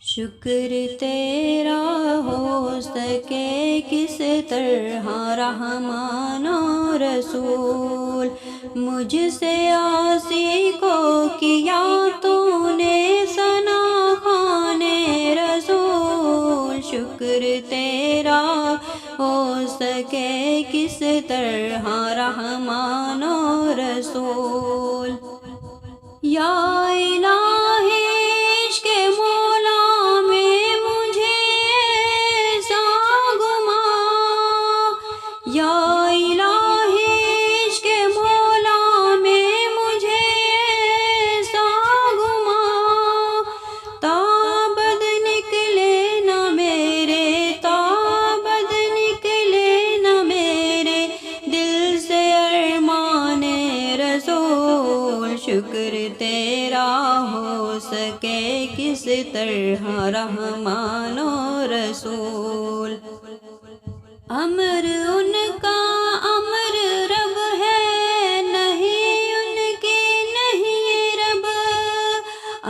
شکر تیرا ہو سکے کس طرح رحمان و رسول، مجھ سے عاصی کو کیا تو نے ثنا خوان رسول۔ شکر تیرا ہو سکے کس طرح رحمان و رسول۔ یا الہ عشق مولا میں مجھے ایسا گما، یا الہ عشق مولا میں مجھے ایسا گما، تابد نکلے نہ میرے، تابد نکلے نہ میرے دل سے ارمان رسول۔ شکر تیرا ہو سکے کس طرح رحمان و رسول۔ امر ان کا امر رب ہے، نہیں ان کی نہیں رب،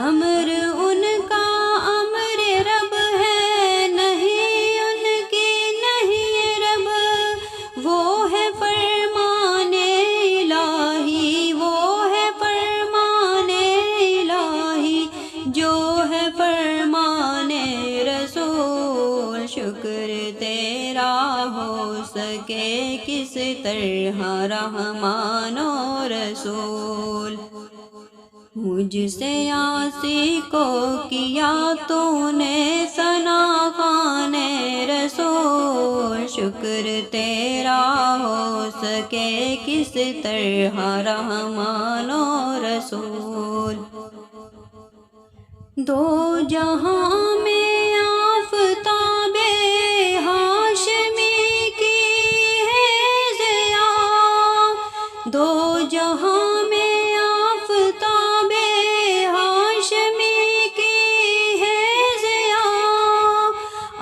امر ان کا امر رب ہے، نہیں ان کی نہیں رب، وہ ہے فرمان الہی، وہ ہے فرمان الہی، جو ہے فرمان رسول۔ شکر تیرا ہو سکے کس طرح رحمان و رسول، مجھ سے عاصی کو کیا تو نے ثنا خوان رسول۔ شکر تیرا ہو سکے کس طرح رحمان و رسول۔ دو جہاں میں آفتاب ہاشمی کی ہے ضیاء، دو جہاں میں آفتاب ہاشمی کی ہے ضیاء،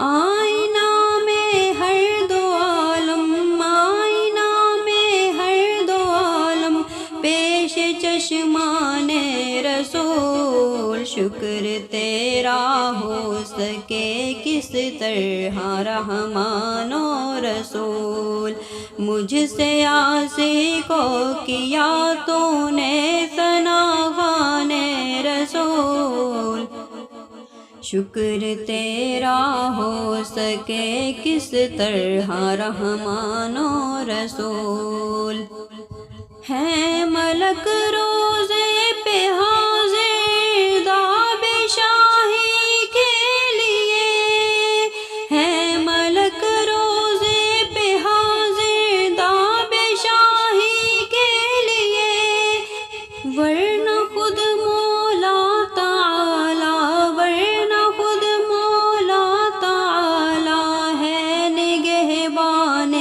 آئینہ میں ہر دو عالم، آئینہ میں ہر دو عالم پیش چشمان رسول۔ شکر تیرا ہو سکے کس طرح رحمان و رسول، مجھ سے عاصی کو کیا تو نے ثنا خوان رسول۔ شکر تیرا ہو سکے کس طرح رحمان و رسول۔ ہے ملک روزے پہ حاضر داب شاہی کے لیے، ہے ملک روزے پہ حاضر داب شاہی کے لیے، ورنہ خود مولا تعالی، ورنہ خود مولا تعالی ہے نگہبان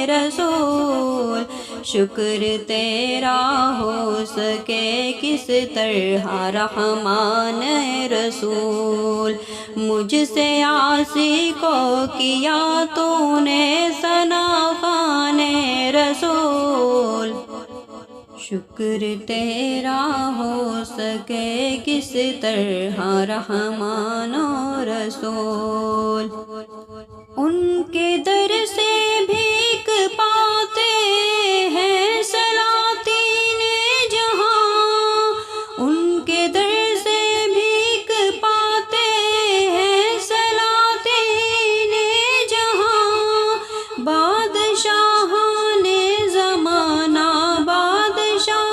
رسول۔ شکر تیرا ہو سکے کس طرح رحمان رسول، مجھ سے عاصی کو کیا تو نے ثنا خوان رسول۔ شکر تیرا ہو سکے کس طرح رحمان و رسول۔ ان کے در سے بھیک پاتے ہیں سلاطین جہاں، ان کے در سے بھیک پاتے ہیں سلاطین جہاں، بادشاہان زمانہ، بادشاہان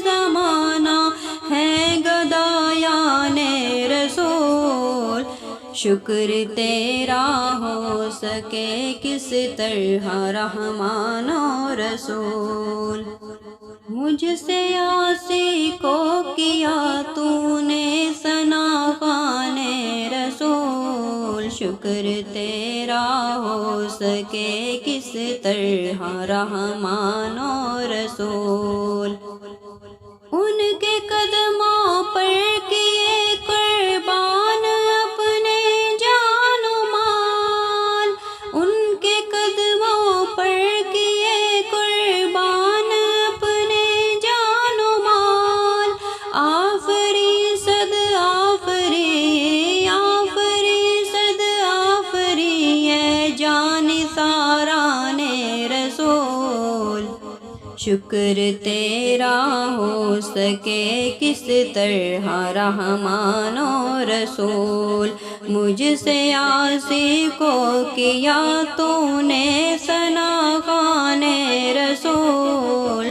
زمانہ ہے گدایان رسول۔ شکر تیرا ہو سکے کس طرح رحمان و رسول، مجھ سے عاصی کو کیا تو نے ثنا خوان رسول۔ شکر تیرا ہو سکے کس طرح رحمان و رسول۔ ان کے قدموں پر کیے قربان اپنے جان و مال، ان کے قدموں پر کیے قربان اپنے جان و مال، آفری صد آفری شکر تیرا ہو سکے کس طرح رحمان و رسول، مجھ سے عاصی کو کیا تو نے ثنا خوان رسول،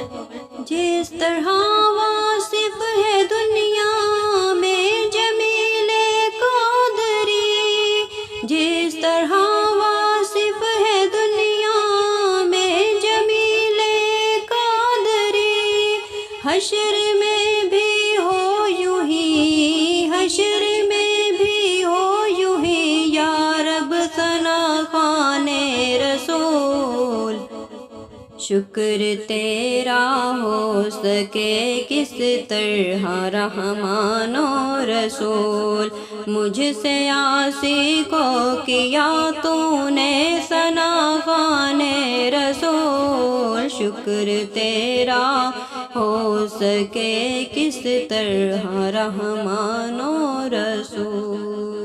جس طرح واصف ہے دنیا میں جمیل قادری، جس طرح واصف ہے دنیا میں جمیل قادری، حشر میں بھی ہو یوں ہی، حشر میں بھی ہو یوں ہی یا رب ثنا خوان رسول، شکر تیرا ہو سکے کس طرح رحمان و رسول، مجھ سے عاصی کو کیا تو نے ثنا خوان رسول، شکر تیرا ہو سکے کس طرح رحمان و رسول۔